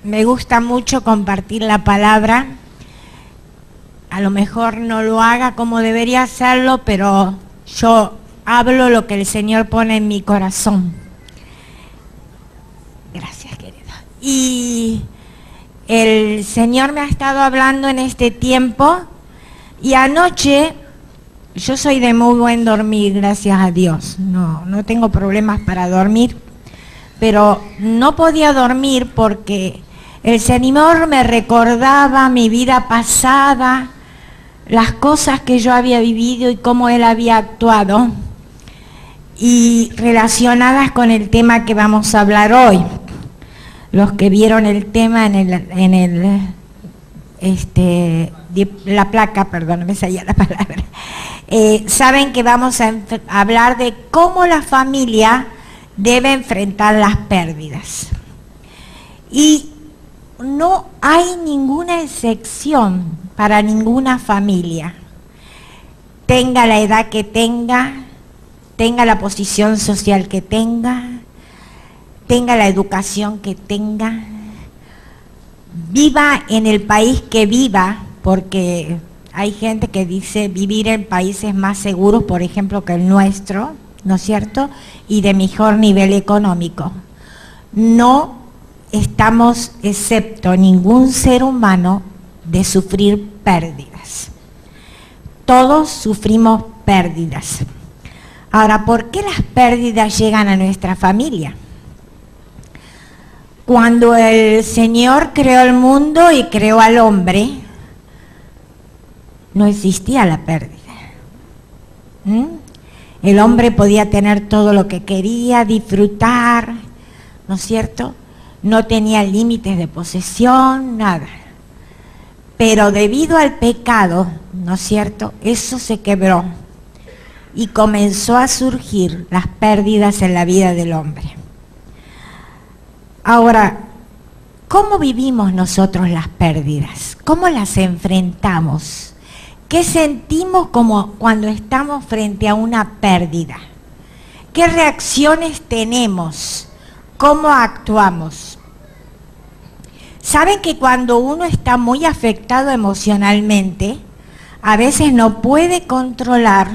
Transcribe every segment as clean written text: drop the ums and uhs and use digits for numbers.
me gusta mucho compartir la palabra. A lo mejor no lo haga como debería hacerlo, pero yo hablo lo que el Señor pone en mi corazón. Gracias, querida. Y el Señor me ha estado hablando en este tiempo, y anoche, yo soy de muy buen dormir, gracias a Dios. No tengo problemas para dormir, pero no podía dormir porque el Señor me recordaba mi vida pasada, las cosas que yo había vivido y cómo Él había actuado, y relacionadas con el tema que vamos a hablar hoy. Los que vieron el tema la placa, perdón, me salía la palabra, saben que vamos a hablar de cómo la familia debe enfrentar las pérdidas. Y no hay ninguna excepción para ninguna familia, tenga la edad que tenga la posición social que tenga la educación que tenga, viva en el país que viva, porque hay gente que dice vivir en países más seguros, por ejemplo, que el nuestro, ¿no es cierto?, y de mejor nivel económico. No estamos excepto ningún ser humano de sufrir pérdidas. Todos sufrimos pérdidas. Ahora, ¿por qué las pérdidas llegan a nuestra familia? Cuando el Señor creó el mundo y creó al hombre, no existía la pérdida. El hombre podía tener todo lo que quería, disfrutar, ¿no es cierto? No tenía límites de posesión, nada. Pero debido al pecado, ¿no es cierto?, eso se quebró y comenzó a surgir las pérdidas en la vida del hombre. Ahora, ¿cómo vivimos nosotros las pérdidas? ¿Cómo las enfrentamos? ¿Qué sentimos como cuando estamos frente a una pérdida? ¿Qué reacciones tenemos? ¿Cómo actuamos? Saben que cuando uno está muy afectado emocionalmente, a veces no puede controlar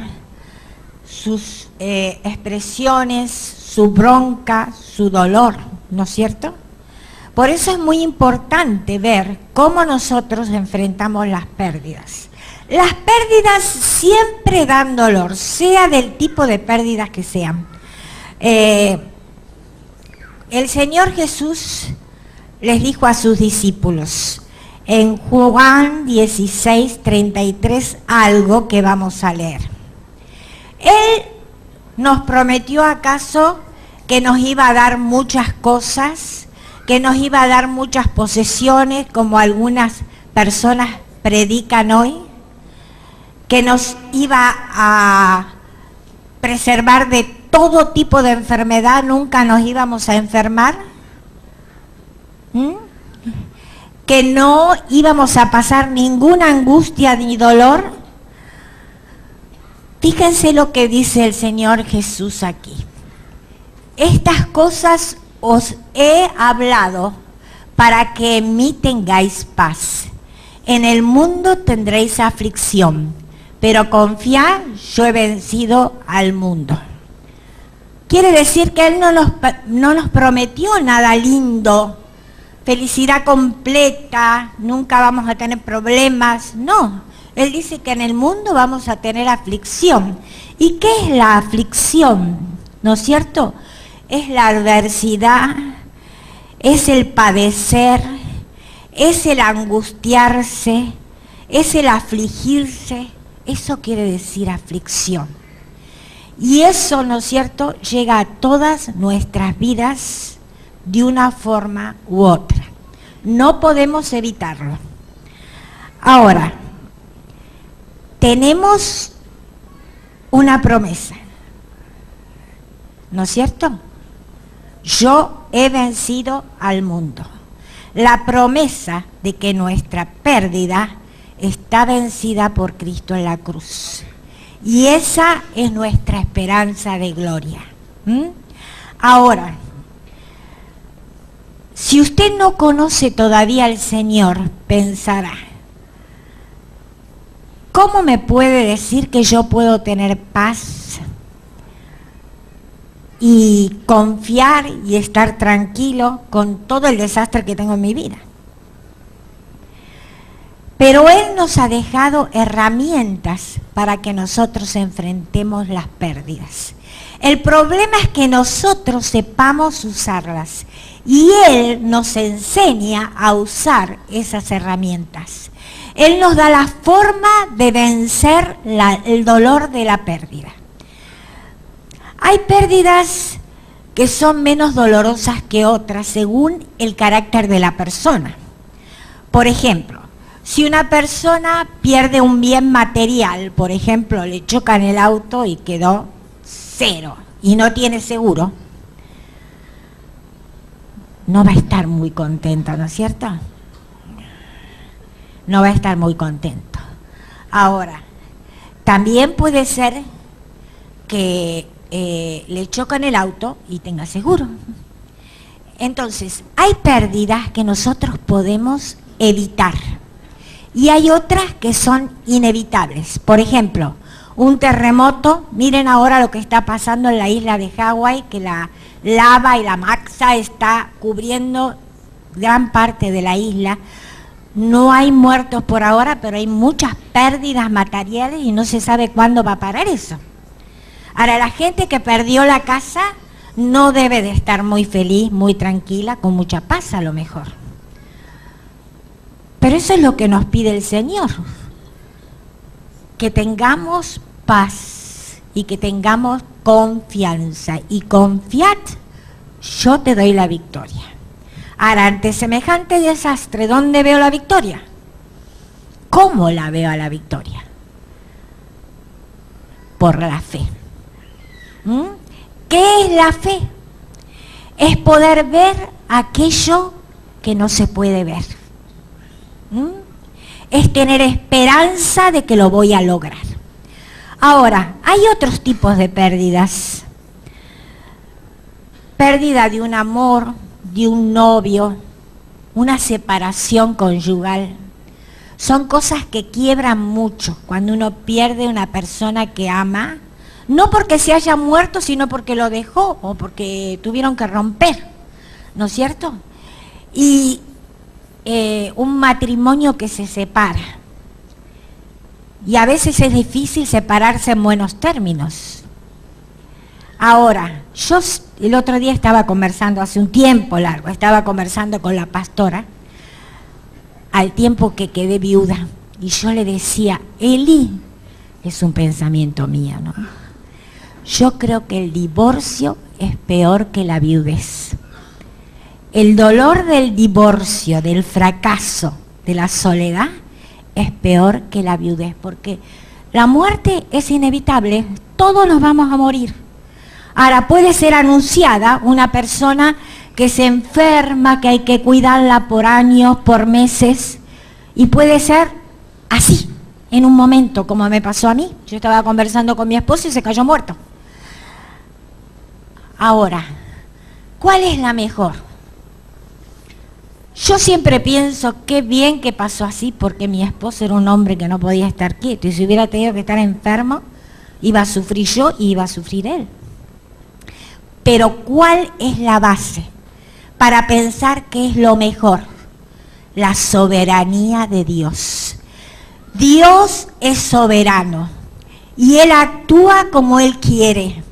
sus expresiones, su bronca, su dolor, ¿no es cierto? Por eso es muy importante ver cómo nosotros enfrentamos las pérdidas. Las pérdidas siempre dan dolor, sea del tipo de pérdidas que sean. El Señor Jesús les dijo a sus discípulos en Juan 16:33 algo que vamos a leer. Él nos prometió acaso que nos iba a dar muchas cosas, que nos iba a dar muchas posesiones, como algunas personas predican hoy, que nos iba a preservar de todo tipo de enfermedad, nunca nos íbamos a enfermar, que no íbamos a pasar ninguna angustia ni dolor. Fíjense lo que dice el Señor Jesús aquí. Estas cosas os he hablado para que en mí tengáis paz. En el mundo tendréis aflicción, pero confiad, yo he vencido al mundo. Quiere decir que Él no nos prometió nada lindo, felicidad completa, nunca vamos a tener problemas, no. Él dice que en el mundo vamos a tener aflicción. ¿Y qué es la aflicción? ¿No es cierto? Es la adversidad, es el padecer, es el angustiarse, es el afligirse. Eso quiere decir aflicción. Y eso, ¿no es cierto?, llega a todas nuestras vidas de una forma u otra. No podemos evitarlo. Ahora, tenemos una promesa, ¿no es cierto? Yo he vencido al mundo. La promesa de que nuestra pérdida está vencida por Cristo en la cruz. Y esa es nuestra esperanza de gloria. Ahora, Si usted no conoce todavía al Señor, pensará, ¿cómo me puede decir que yo puedo tener paz y confiar y estar tranquilo con todo el desastre que tengo en mi vida? Pero Él nos ha dejado herramientas para que nosotros enfrentemos las pérdidas. El problema es que nosotros sepamos usarlas y Él nos enseña a usar esas herramientas. Él nos da la forma de vencer el dolor de la pérdida. Hay pérdidas que son menos dolorosas que otras según el carácter de la persona. Por ejemplo, si una persona pierde un bien material, por ejemplo, le chocan el auto y quedó cero y no tiene seguro, no va a estar muy contento, ¿no es cierto? No va a estar muy contento. Ahora, también puede ser que le chocan el auto y tenga seguro. Entonces, hay pérdidas que nosotros podemos evitar y hay otras que son inevitables. Por ejemplo, un terremoto. Miren ahora lo que está pasando en la isla de Hawái, que la lava y la maxa está cubriendo gran parte de la isla. No hay muertos por ahora, pero hay muchas pérdidas materiales y no se sabe cuándo va a parar eso. Ahora, la gente que perdió la casa no debe de estar muy feliz, muy tranquila, con mucha paz a lo mejor. Pero eso es lo que nos pide el Señor, que tengamos paz y que tengamos confianza. Y confiad, yo te doy la victoria. Ahora, ante semejante desastre, ¿dónde veo la victoria? ¿Cómo la veo a la victoria? Por la fe. ¿Qué es la fe? Es poder ver aquello que no se puede ver. Es tener esperanza de que lo voy a lograr. Ahora, hay otros tipos de pérdidas. Pérdida de un amor, de un novio, una separación conyugal. Son cosas que quiebran mucho cuando uno pierde una persona que ama, no porque se haya muerto, sino porque lo dejó o porque tuvieron que romper, ¿no es cierto? Y un matrimonio que se separa. Y a veces es difícil separarse en buenos términos. Ahora, yo el otro día estaba conversando, hace un tiempo largo, estaba conversando con la pastora, al tiempo que quedé viuda, y yo le decía, Eli, es un pensamiento mío, ¿no? Yo creo que el divorcio es peor que la viudez. El dolor del divorcio, del fracaso, de la soledad, es peor que la viudez, porque la muerte es inevitable, todos nos vamos a morir. Ahora, puede ser anunciada una persona que se enferma, que hay que cuidarla por años, por meses, y puede ser así, en un momento, como me pasó a mí. Yo estaba conversando con mi esposo y se cayó muerto. Ahora, ¿cuál es la mejor? Yo siempre pienso, qué bien que pasó así, porque mi esposo era un hombre que no podía estar quieto, y si hubiera tenido que estar enfermo, iba a sufrir yo y iba a sufrir él. Pero ¿cuál es la base para pensar que es lo mejor? La soberanía de Dios. Dios es soberano y Él actúa como Él quiere.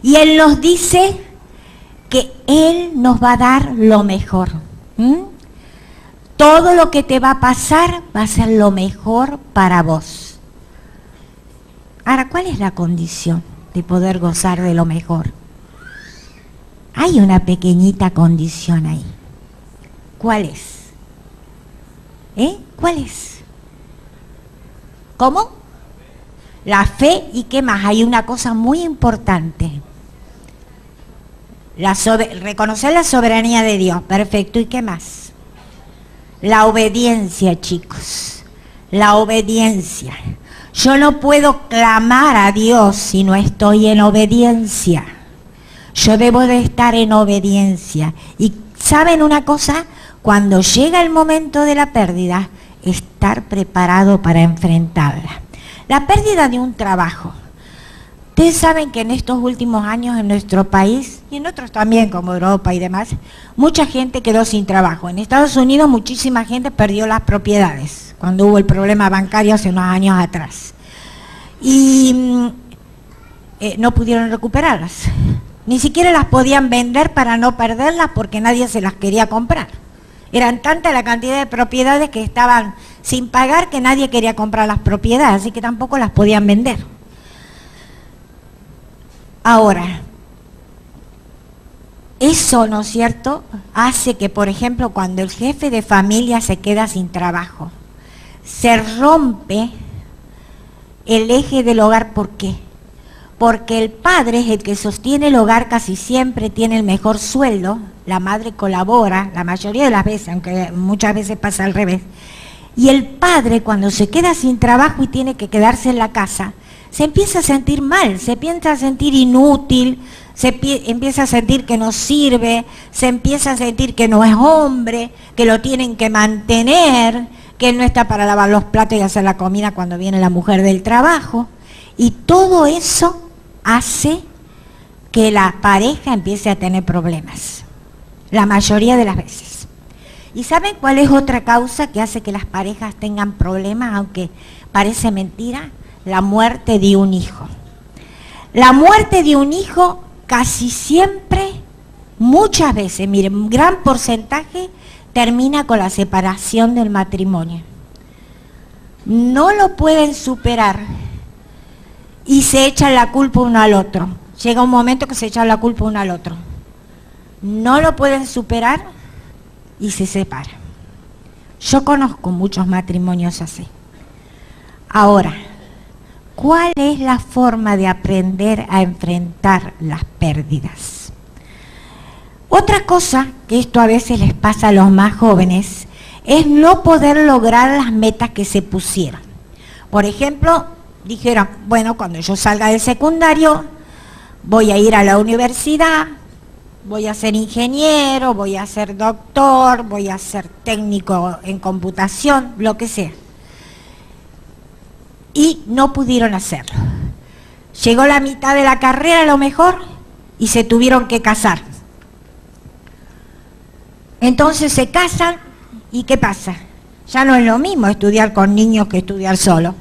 Y Él nos dice que Él nos va a dar lo mejor. Todo lo que te va a pasar va a ser lo mejor para vos. Ahora, ¿cuál es la condición de poder gozar de lo mejor? Hay una pequeñita condición ahí. ¿Cuál es? ¿Cuál es? ¿Cómo? La fe. ¿Y qué más? Hay una cosa muy importante. Reconocer la soberanía de Dios. Perfecto. ¿Y qué más? La obediencia, chicos. La obediencia. Yo no puedo clamar a Dios si no estoy en obediencia. Yo debo de estar en obediencia. Y ¿Saben una cosa? Cuando llega el momento de la pérdida, estar preparado para enfrentarla. La pérdida de un trabajo. Ustedes saben que en estos últimos años en nuestro país, y en otros también como Europa y demás, mucha gente quedó sin trabajo. En Estados Unidos muchísima gente perdió las propiedades, cuando hubo el problema bancario hace unos años atrás. Y no pudieron recuperarlas. Ni siquiera las podían vender para no perderlas porque nadie se las quería comprar. Eran tanta la cantidad de propiedades que estaban sin pagar que nadie quería comprar las propiedades, así que tampoco las podían vender. Ahora, eso, ¿no es cierto?, hace que, por ejemplo, cuando el jefe de familia se queda sin trabajo, se rompe el eje del hogar. ¿Por qué? Porque el padre es el que sostiene el hogar, casi siempre tiene el mejor sueldo, la madre colabora, la mayoría de las veces, aunque muchas veces pasa al revés, y el padre cuando se queda sin trabajo y tiene que quedarse en la casa, se empieza a sentir mal, se empieza a sentir inútil, empieza a sentir que no sirve, se empieza a sentir que no es hombre, que lo tienen que mantener, que él no está para lavar los platos y hacer la comida cuando viene la mujer del trabajo. Y todo eso hace que la pareja empiece a tener problemas, la mayoría de las veces. ¿Y saben cuál es otra causa que hace que las parejas tengan problemas, aunque parece mentira? La muerte de un hijo. La muerte de un hijo casi siempre, muchas veces, miren, un gran porcentaje termina con la separación del matrimonio. No lo pueden superar y se echan la culpa uno al otro. Llega un momento que se echan la culpa uno al otro. No lo pueden superar y se separan. Yo conozco muchos matrimonios así. Ahora, ¿cuál es la forma de aprender a enfrentar las pérdidas? Otra cosa, que esto a veces les pasa a los más jóvenes, es no poder lograr las metas que se pusieron. Por ejemplo, dijeron, bueno, cuando yo salga del secundario, voy a ir a la universidad, voy a ser ingeniero, voy a ser doctor, voy a ser técnico en computación, lo que sea. Y no pudieron hacerlo. Llegó la mitad de la carrera a lo mejor y se tuvieron que casar. Entonces se casan y ¿qué pasa? Ya no es lo mismo estudiar con niños que estudiar solo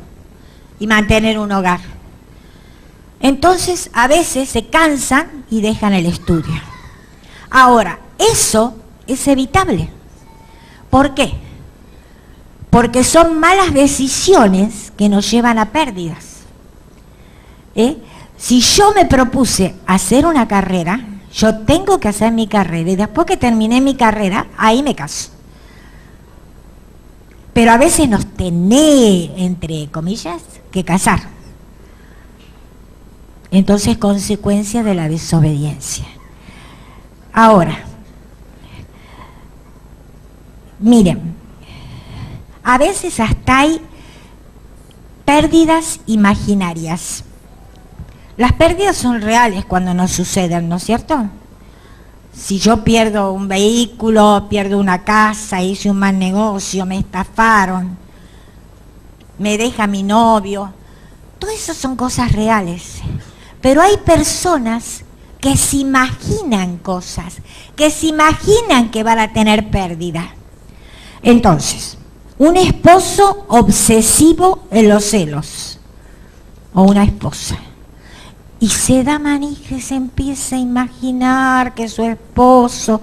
y mantener un hogar. Entonces a veces se cansan y dejan el estudio. Ahora, eso es evitable. ¿Por qué? Porque son malas decisiones que nos llevan a pérdidas. Si yo me propuse hacer una carrera, yo tengo que hacer mi carrera y después que terminé mi carrera, ahí me caso. Pero a veces nos tenés, entre comillas, que casar. Entonces, consecuencia de la desobediencia. Ahora, miren, a veces hasta hay pérdidas imaginarias. Las pérdidas son reales cuando nos suceden, ¿no es cierto? Si yo pierdo un vehículo, pierdo una casa, hice un mal negocio, me estafaron, me deja mi novio, todo eso son cosas reales. Pero hay personas que se imaginan cosas, que se imaginan que van a tener pérdida. Entonces, un esposo obsesivo en los celos, o una esposa, y se da manija y se empieza a imaginar que su esposo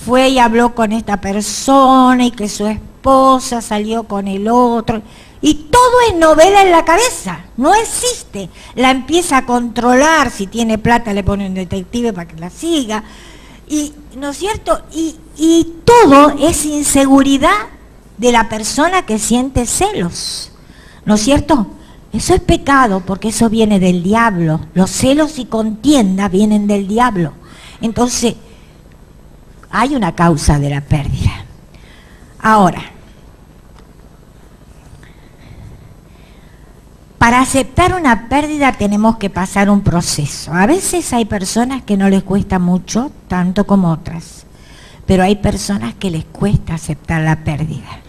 fue y habló con esta persona y que su esposa salió con el otro. Y todo es novela en la cabeza, no existe. La empieza a controlar, si tiene plata le pone un detective para que la siga. Y, ¿no es cierto? Y todo es inseguridad de la persona que siente celos, ¿no es cierto? Eso es pecado porque eso viene del diablo. Los celos y contienda vienen del diablo. Entonces, hay una causa de la pérdida. Ahora, para aceptar una pérdida tenemos que pasar un proceso. A veces hay personas que no les cuesta mucho, tanto como otras. pero hay personas que les cuesta aceptar la pérdida,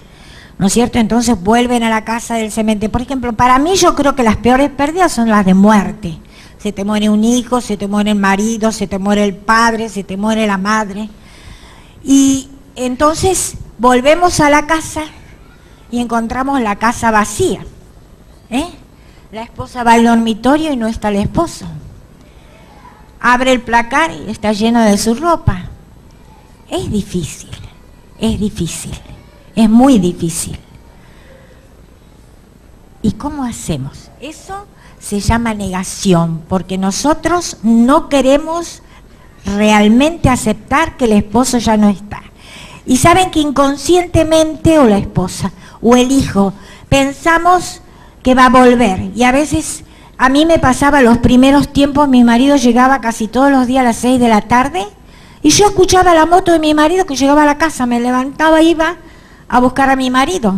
¿no es cierto? Entonces vuelven a la casa del cementerio. Por ejemplo, para mí yo creo que las peores pérdidas son las de muerte. Se te muere un hijo, se te muere el marido, se te muere el padre, se te muere la madre. Y entonces volvemos a la casa y encontramos la casa vacía. La esposa va al dormitorio y no está el esposo. Abre el placar y está lleno de su ropa. Es difícil, es muy difícil. ¿Y cómo hacemos? Eso se llama negación, porque nosotros no queremos realmente aceptar que el esposo ya no está. Y saben que inconscientemente, o la esposa, o el hijo, pensamos que va a volver. Y a veces, a mí me pasaba los primeros tiempos, mi marido llegaba casi todos los días a las 6 de la tarde, y yo escuchaba la moto de mi marido que llegaba a la casa, me levantaba e iba a buscar a mi marido.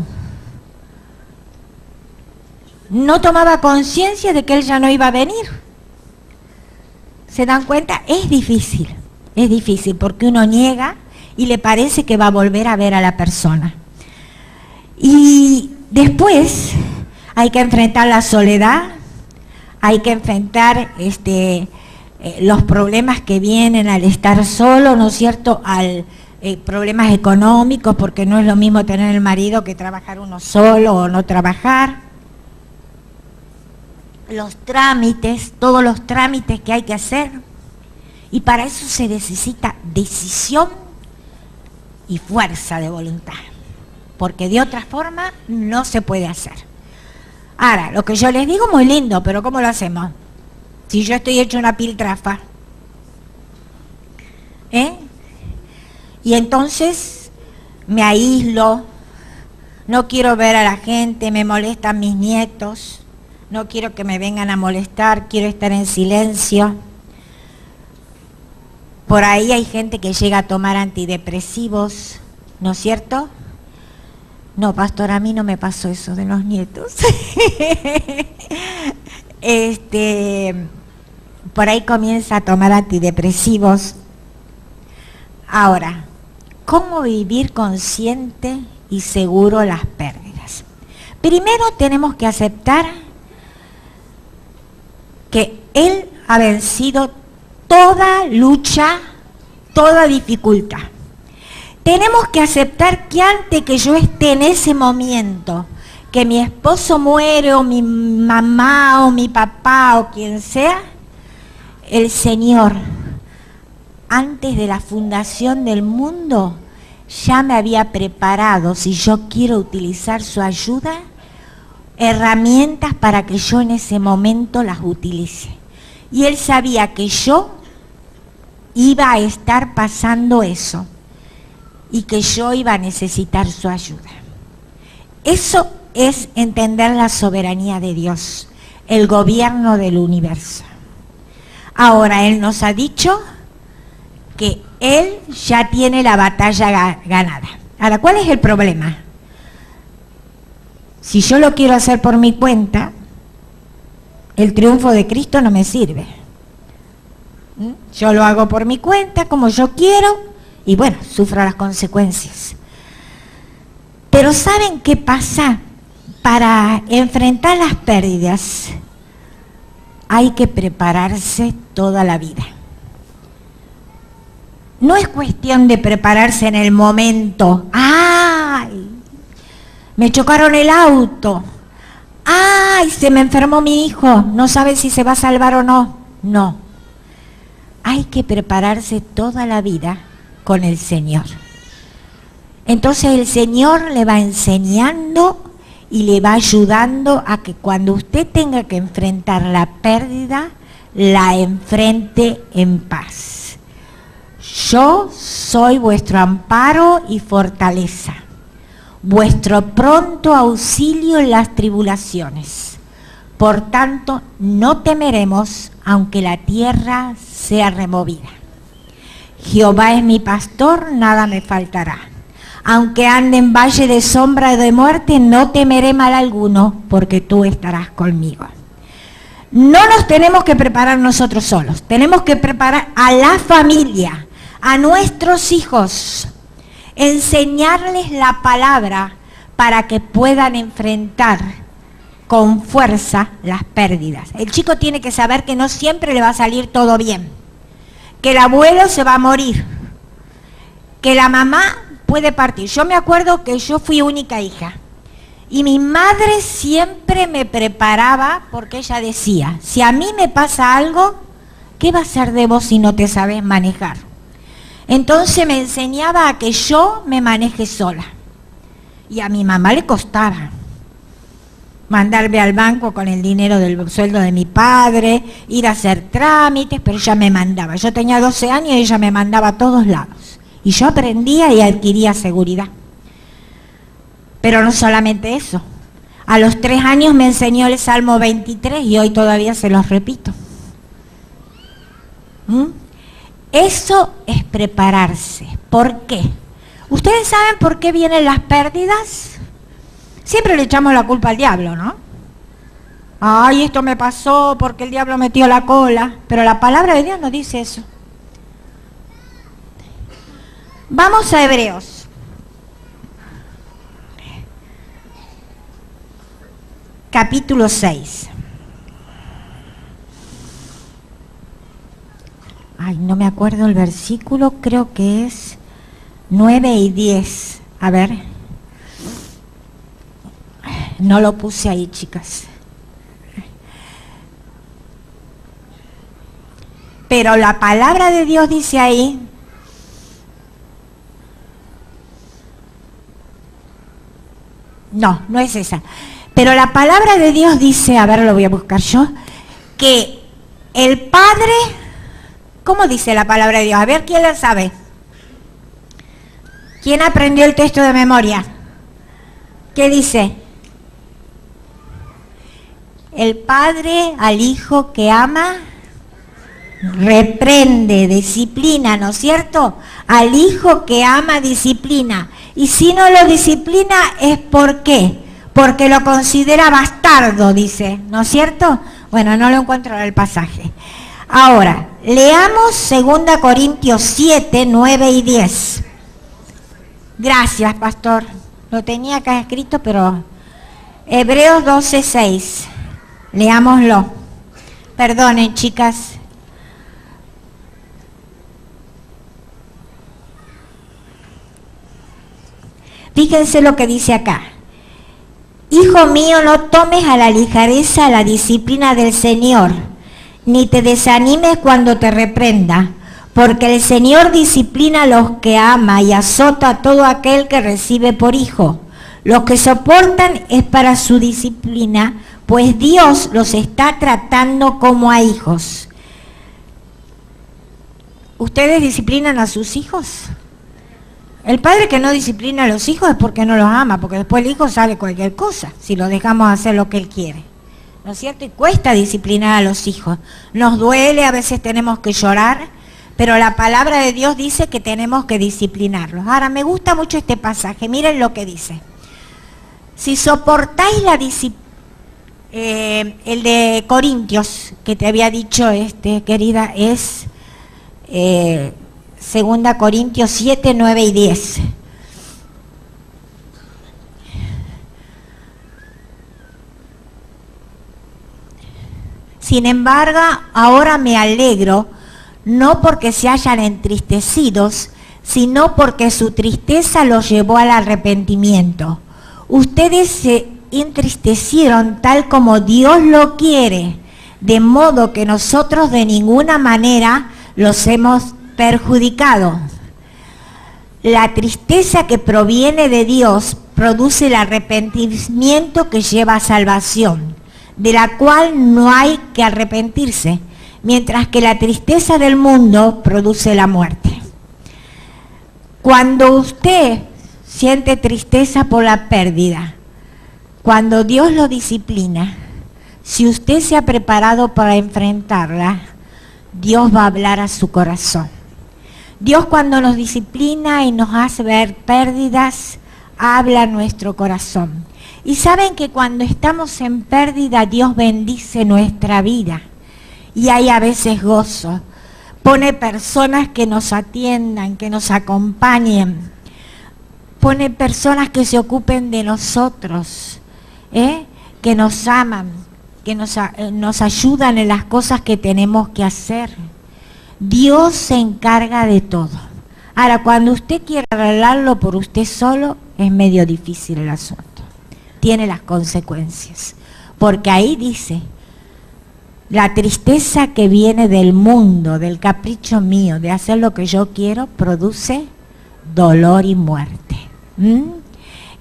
No tomaba conciencia de que él ya no iba a venir. ¿Se dan cuenta? Es difícil porque uno niega y le parece que va a volver a ver a la persona. Y después hay que enfrentar la soledad, hay que enfrentar los problemas que vienen al estar solo, ¿no es cierto?, problemas económicos, porque no es lo mismo tener el marido que trabajar uno solo o no trabajar. Los trámites, todos los trámites que hay que hacer, y para eso se necesita decisión y fuerza de voluntad, porque de otra forma no se puede hacer. Ahora, lo que yo les digo muy lindo, pero ¿cómo lo hacemos? Si yo estoy hecho una piltrafa, y entonces me aíslo, no quiero ver a la gente, me molestan mis nietos, no quiero que me vengan a molestar, quiero estar en silencio. Por ahí hay gente que llega a tomar antidepresivos, ¿no es cierto? No, pastor, a mí no me pasó eso de los nietos. Por ahí comienza a tomar antidepresivos. Ahora, ¿cómo vivir consciente y seguro las pérdidas? Primero tenemos que aceptar que Él ha vencido toda lucha, toda dificultad. Tenemos que aceptar que antes que yo esté en ese momento, que mi esposo muere, o mi mamá, o mi papá, o quien sea, el Señor, antes de la fundación del mundo, ya me había preparado, si yo quiero utilizar su ayuda, herramientas para que yo en ese momento las utilice. Y Él sabía que yo iba a estar pasando eso y que yo iba a necesitar su ayuda. Eso es entender la soberanía de Dios, el gobierno del universo. Ahora, Él nos ha dicho que Él ya tiene la batalla ganada. Ahora, ¿cuál es el problema? Si yo lo quiero hacer por mi cuenta, el triunfo de Cristo no me sirve. Yo lo hago por mi cuenta, como yo quiero, y bueno, sufro las consecuencias. Pero ¿saben qué pasa? Para enfrentar las pérdidas hay que prepararse toda la vida. No es cuestión de prepararse en el momento. ¡Ay! Me chocaron el auto. ¡Ay! Se me enfermó mi hijo. No sabe si se va a salvar o no. No. Hay que prepararse toda la vida con el Señor. Entonces el Señor le va enseñando y le va ayudando a que cuando usted tenga que enfrentar la pérdida, la enfrente en paz. Yo soy vuestro amparo y fortaleza, vuestro pronto auxilio en las tribulaciones. Por tanto, no temeremos, aunque la tierra sea removida. Jehová es mi pastor, nada me faltará. Aunque ande en valle de sombra de muerte, no temeré mal alguno, porque tú estarás conmigo. No nos tenemos que preparar nosotros solos, tenemos que preparar a la familia, a nuestros hijos, enseñarles la palabra para que puedan enfrentar con fuerza las pérdidas. El chico tiene que saber que no siempre le va a salir todo bien, que el abuelo se va a morir, que la mamá puede partir. Yo me acuerdo que yo fui única hija y mi madre siempre me preparaba porque ella decía, si a mí me pasa algo, ¿qué va a ser de vos si no te sabes manejar? Entonces me enseñaba a que yo me maneje sola. Y a mi mamá le costaba mandarme al banco con el dinero del sueldo de mi padre, ir a hacer trámites, pero ella me mandaba. Yo tenía 12 años y ella me mandaba a todos lados. Y yo aprendía y adquiría seguridad. Pero no solamente eso. A los 3 años me enseñó el Salmo 23 y hoy todavía se los repito. Eso es prepararse. ¿Por qué? ¿Ustedes saben por qué vienen las pérdidas? Siempre le echamos la culpa al diablo, ¿no? Ay, esto me pasó porque el diablo metió la cola. Pero la palabra de Dios no dice eso. Vamos a Hebreos. Capítulo 6. Ay, no me acuerdo el versículo, creo que es 9 y 10. A ver. No lo puse ahí, chicas. Pero la palabra de Dios dice ahí, no es esa. Pero la palabra de Dios dice, a ver, lo voy a buscar yo, que el Padre, ¿cómo dice la palabra de Dios? A ver, ¿quién la sabe? ¿Quién aprendió el texto de memoria? ¿Qué dice? El Padre al Hijo que ama, reprende, disciplina, ¿no es cierto? Al Hijo que ama, disciplina. Y si no lo disciplina, ¿es por qué? Porque lo considera bastardo, dice, ¿no es cierto? Bueno, no lo encuentro en el pasaje. Ahora, leamos 2 Corintios 7, 9 y 10. Gracias, pastor. Lo tenía acá escrito, pero Hebreos 12, 6. Leámoslo. Perdonen, chicas. Fíjense lo que dice acá. Hijo mío, no tomes a la ligereza la disciplina del Señor, ni te desanimes cuando te reprenda, porque el Señor disciplina a los que ama y azota a todo aquel que recibe por hijo. Los que soportan es para su disciplina, pues Dios los está tratando como a hijos. ¿Ustedes disciplinan a sus hijos? El padre que no disciplina a los hijos es porque no los ama, porque después el hijo sale cualquier cosa, si lo dejamos hacer lo que él quiere. ¿No es cierto? Y cuesta disciplinar a los hijos. Nos duele, a veces tenemos que llorar, pero la palabra de Dios dice que tenemos que disciplinarlos. Ahora, me gusta mucho este pasaje, miren lo que dice. Si soportáis la disciplina, el de Corintios, que te había dicho, querida, es 2 Corintios 7, 9 y 10. Sin embargo, ahora me alegro, no porque se hayan entristecidos, sino porque su tristeza los llevó al arrepentimiento. Ustedes se entristecieron tal como Dios lo quiere, de modo que nosotros de ninguna manera los hemos perjudicado. La tristeza que proviene de Dios produce el arrepentimiento que lleva a salvación, de la cual no hay que arrepentirse, mientras que la tristeza del mundo produce la muerte. Cuando usted siente tristeza por la pérdida, cuando Dios lo disciplina, si usted se ha preparado para enfrentarla, Dios va a hablar a su corazón. Dios, cuando nos disciplina y nos hace ver pérdidas, habla a nuestro corazón. Y saben que cuando estamos en pérdida, Dios bendice nuestra vida. Y hay a veces gozo. pone personas que nos atiendan, que nos acompañen, pone personas que se ocupen de nosotros, que nos aman, que nos ayudan en las cosas que tenemos que hacer. Dios se encarga de todo. Ahora, cuando usted quiere arreglarlo por usted solo, es medio difícil el asunto. Tiene las consecuencias. Porque ahí dice, la tristeza que viene del mundo, del capricho mío, de hacer lo que yo quiero, produce dolor y muerte.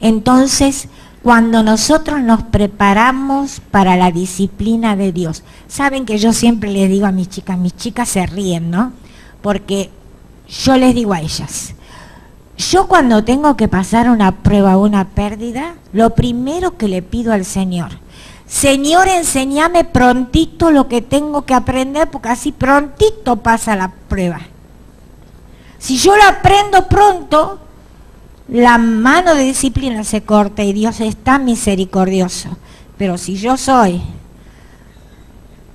Entonces, cuando nosotros nos preparamos para la disciplina de Dios, saben que yo siempre les digo a mis chicas se ríen, ¿no? Porque yo les digo a ellas, yo cuando tengo que pasar una prueba o una pérdida, lo primero que le pido al Señor, Señor, enséñame prontito lo que tengo que aprender, porque así prontito pasa la prueba. Si yo lo aprendo pronto, la mano de disciplina se corta y Dios es tan misericordioso. Pero si yo soy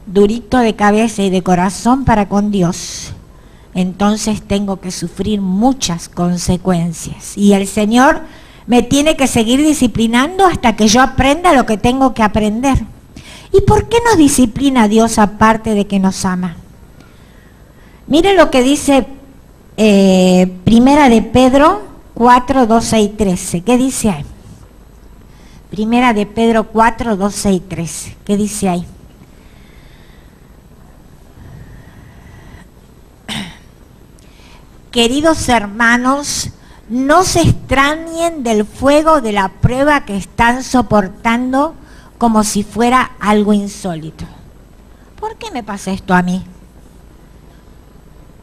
durito de cabeza y de corazón para con Dios, entonces tengo que sufrir muchas consecuencias. Y el Señor me tiene que seguir disciplinando hasta que yo aprenda lo que tengo que aprender. ¿Y por qué nos disciplina Dios aparte de que nos ama? Miren lo que dice Primera de Pedro 4, 12 y 13. ¿Qué dice ahí? Primera de Pedro 4, 12 y 13. ¿Qué dice ahí? Queridos hermanos, no se extrañen del fuego de la prueba que están soportando como si fuera algo insólito. ¿Por qué me pasa esto a mí?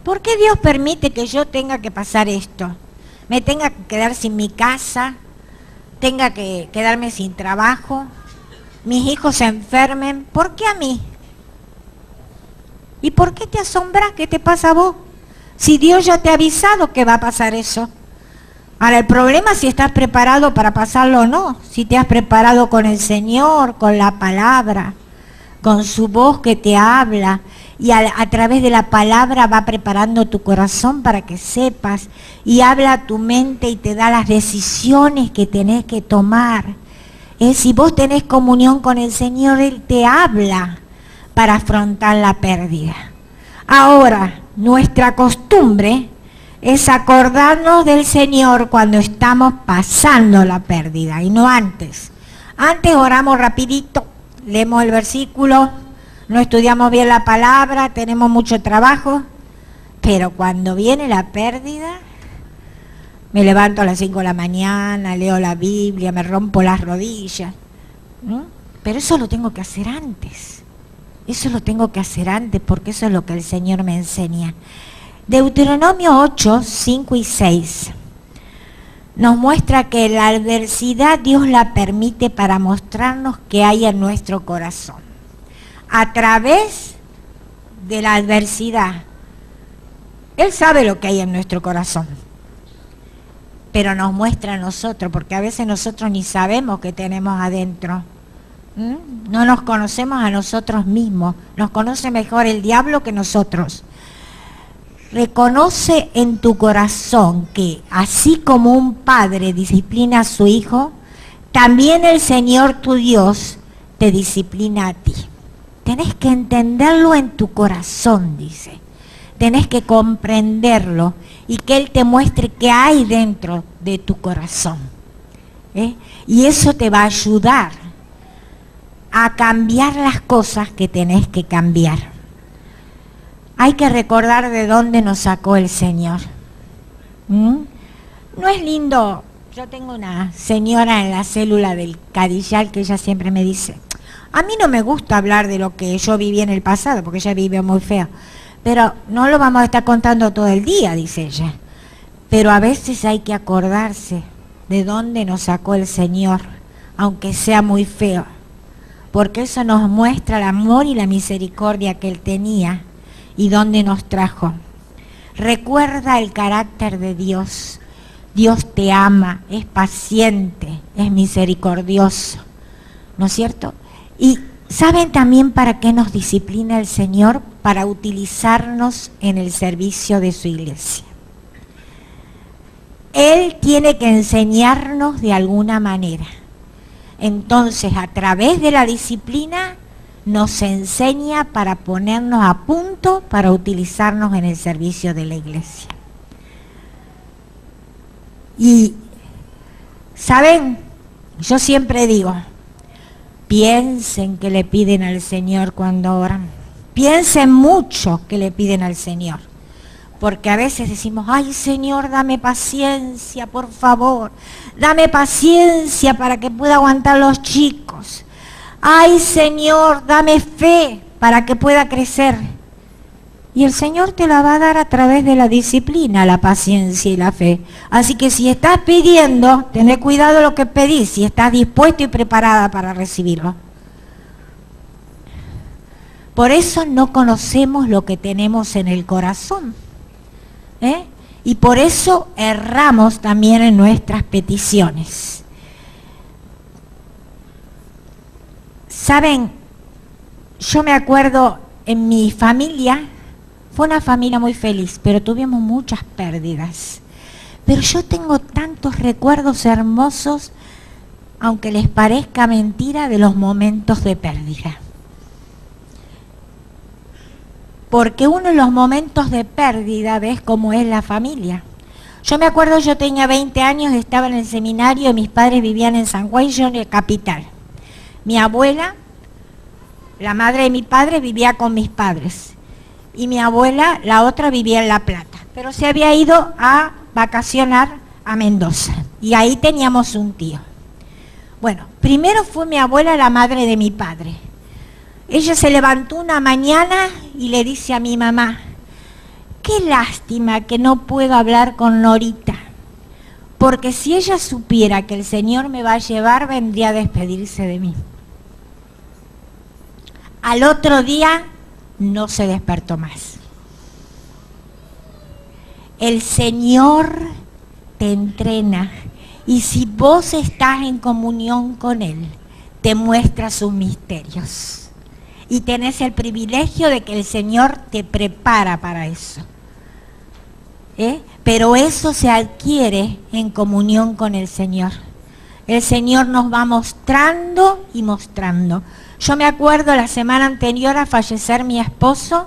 ¿Por qué Dios permite que yo tenga que pasar esto? Me tenga que quedar sin mi casa, tenga que quedarme sin trabajo, mis hijos se enfermen. ¿Por qué a mí? ¿Y por qué te asombras? ¿Qué te pasa a vos? Si Dios ya te ha avisado que va a pasar eso. Ahora, el problema es si estás preparado para pasarlo o no. Si te has preparado con el Señor, con la palabra, con su voz que te habla, y a través de la palabra va preparando tu corazón para que sepas, y habla a tu mente y te da las decisiones que tenés que tomar. Si vos tenés comunión con el Señor, Él te habla para afrontar la pérdida. Ahora, nuestra costumbre es acordarnos del Señor cuando estamos pasando la pérdida y no antes. Antes oramos rapidito, leemos el versículo, no estudiamos bien la palabra, tenemos mucho trabajo, pero cuando viene la pérdida, me levanto a las 5 de la mañana, leo la Biblia, me rompo las rodillas, ¿no? Pero eso lo tengo que hacer antes. Eso lo tengo que hacer antes porque eso es lo que el Señor me enseña. Deuteronomio 8, 5 y 6 nos muestra que la adversidad Dios la permite para mostrarnos qué hay en nuestro corazón. A través de la adversidad, Él sabe lo que hay en nuestro corazón, pero nos muestra a nosotros, porque a veces nosotros ni sabemos qué tenemos adentro. No nos conocemos a nosotros mismos, nos conoce mejor el diablo que nosotros. Reconoce en tu corazón que así como un padre disciplina a su hijo, también el Señor tu Dios te disciplina a ti. Tenés que entenderlo en tu corazón, dice. Tenés que comprenderlo y que Él te muestre qué hay dentro de tu corazón. Y eso te va a ayudar a cambiar las cosas que tenés que cambiar. Hay que recordar de dónde nos sacó el Señor. ¿No es lindo? Yo tengo una señora en la célula del Cadillal que ella siempre me dice, a mí no me gusta hablar de lo que yo viví en el pasado, porque ella vivió muy feo, pero no lo vamos a estar contando todo el día, dice ella. Pero a veces hay que acordarse de dónde nos sacó el Señor, aunque sea muy feo, porque eso nos muestra el amor y la misericordia que Él tenía y dónde nos trajo. Recuerda el carácter de Dios. Dios te ama, es paciente, es misericordioso, ¿no es cierto? Y ¿Saben también para qué nos disciplina el Señor? Para utilizarnos en el servicio de su iglesia. Él tiene que enseñarnos de alguna manera. Entonces, a través de la disciplina, nos enseña para ponernos a punto para utilizarnos en el servicio de la iglesia. Y, ¿saben? Yo siempre digo, piensen que le piden al Señor cuando oran. Piensen mucho que le piden al Señor. Porque a veces decimos, ay Señor, dame paciencia, por favor. Dame paciencia para que pueda aguantar los chicos. Ay Señor, dame fe para que pueda crecer. Y el Señor te la va a dar a través de la disciplina, la paciencia y la fe. Así que si estás pidiendo, tené cuidado lo que pedís, si estás dispuesto y preparada para recibirlo. Por eso no conocemos lo que tenemos en el corazón. Y por eso erramos también en nuestras peticiones. Saben, yo me acuerdo en mi familia, fue una familia muy feliz, pero tuvimos muchas pérdidas. Pero yo tengo tantos recuerdos hermosos, aunque les parezca mentira, de los momentos de pérdida. Porque uno de los momentos de pérdida ves cómo es la familia. Yo me acuerdo, yo tenía 20 años, estaba en el seminario, mis padres vivían en San Juan, yo en la capital. Mi abuela, la madre de mi padre, vivía con mis padres. Y mi abuela, la otra, vivía en La Plata. Pero se había ido a vacacionar a Mendoza. Y ahí teníamos un tío. Bueno, primero fue mi abuela, la madre de mi padre. Ella se levantó una mañana y le dice a mi mamá, qué lástima que no puedo hablar con Norita, porque si ella supiera que el Señor me va a llevar, vendría a despedirse de mí. Al otro día no se despertó más. El Señor te entrena y si vos estás en comunión con Él, te muestra sus misterios. Y tenés el privilegio de que el Señor te prepara para eso. Pero eso se adquiere en comunión con el Señor. El Señor nos va mostrando y mostrando. Yo me acuerdo la semana anterior a fallecer mi esposo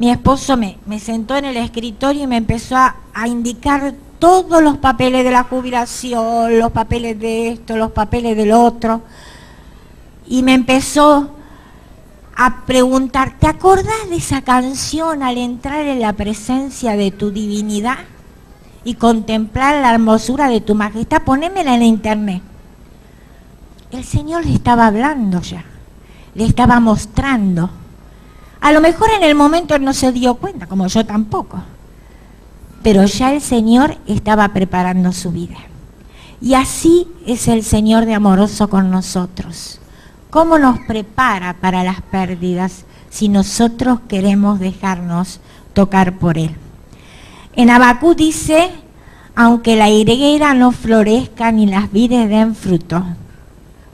me sentó en el escritorio y me empezó a indicar todos los papeles de la jubilación, los papeles de esto, los papeles del otro. Y me empezó a preguntar, ¿te acordás de esa canción al entrar en la presencia de tu divinidad y contemplar la hermosura de tu majestad? Ponémela en internet. El Señor le estaba hablando ya, le estaba mostrando. A lo mejor en el momento él no se dio cuenta, como yo tampoco, pero ya el Señor estaba preparando su vida. Y así es el Señor de amoroso con nosotros. ¿Cómo nos prepara para las pérdidas si nosotros queremos dejarnos tocar por Él? En Habacuc dice, aunque la higuera no florezca ni las vides den fruto,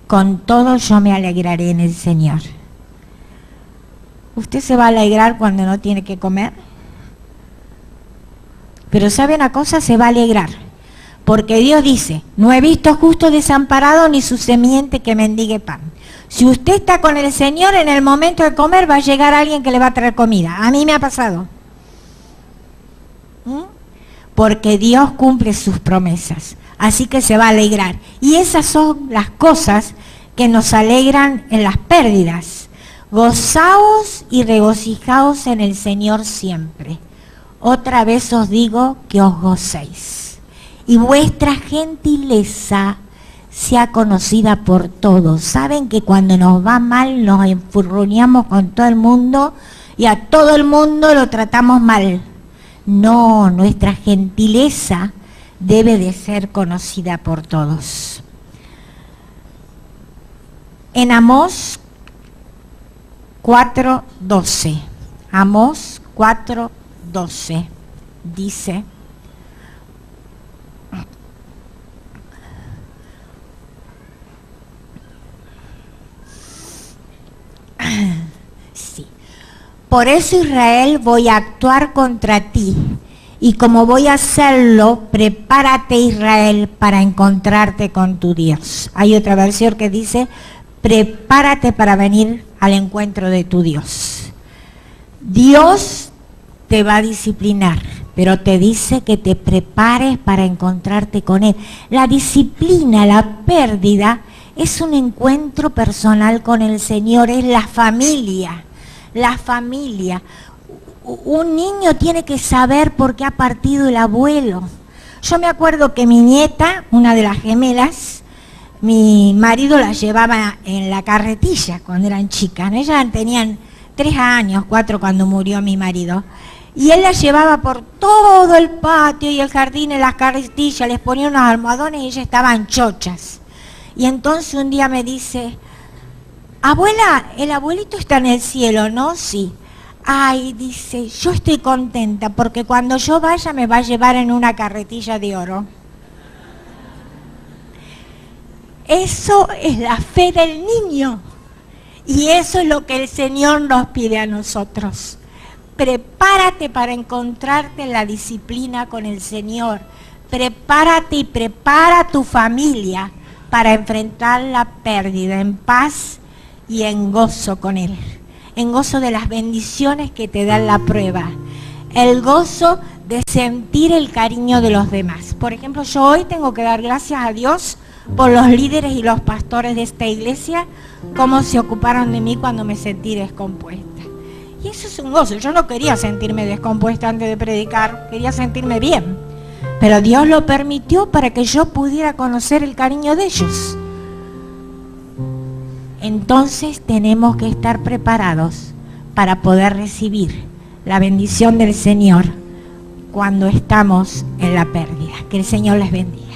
con todo yo me alegraré en el Señor. ¿Usted se va a alegrar cuando no tiene que comer? Pero ¿sabe una cosa? Se va a alegrar. Porque Dios dice, no he visto justo desamparado ni su semiente que mendigue pan. Si usted está con el Señor, en el momento de comer va a llegar alguien que le va a traer comida. A mí me ha pasado. Porque Dios cumple sus promesas. Así que se va a alegrar. Y esas son las cosas que nos alegran en las pérdidas. Gozaos y regocijaos en el Señor siempre. Otra vez os digo que os gocéis. Y vuestra gentileza sea conocida por todos. Saben que cuando nos va mal nos enfurruñamos con todo el mundo y a todo el mundo lo tratamos mal. No, nuestra gentileza debe de ser conocida por todos. En Amós 4:12, Amós 4:12 dice: Por eso, Israel, voy a actuar contra ti. Y como voy a hacerlo, prepárate, Israel, para encontrarte con tu Dios. Hay otra versión que dice, prepárate para venir al encuentro de tu Dios. Dios te va a disciplinar, pero te dice que te prepares para encontrarte con Él. La disciplina, la pérdida, es un encuentro personal con el Señor, es la familia. La familia. Un niño tiene que saber por qué ha partido el abuelo. Yo me acuerdo que mi nieta, una de las gemelas, mi marido la llevaba en la carretilla cuando eran chicas, ¿no? Ellas tenían 3 años, 4 cuando murió mi marido. Y él la llevaba por todo el patio y el jardín en las carretillas, les ponía unos almohadones y ellas estaban chochas. Y entonces un día me dice, abuela, el abuelito está en el cielo, ¿no? Sí. Ay, dice, yo estoy contenta porque cuando yo vaya me va a llevar en una carretilla de oro. Eso es la fe del niño. Y eso es lo que el Señor nos pide a nosotros. Prepárate para encontrarte en la disciplina con el Señor. Prepárate y prepara a tu familia para enfrentar la pérdida en paz y en gozo con Él. En gozo de las bendiciones que te dan la prueba. El gozo de sentir el cariño de los demás. Por ejemplo, yo hoy tengo que dar gracias a Dios por los líderes y los pastores de esta iglesia, cómo se ocuparon de mí cuando me sentí descompuesta. Y eso es un gozo. Yo no quería sentirme descompuesta antes de predicar, quería sentirme bien. Pero Dios lo permitió para que yo pudiera conocer el cariño de ellos. Entonces tenemos que estar preparados para poder recibir la bendición del Señor cuando estamos en la pérdida. Que el Señor les bendiga.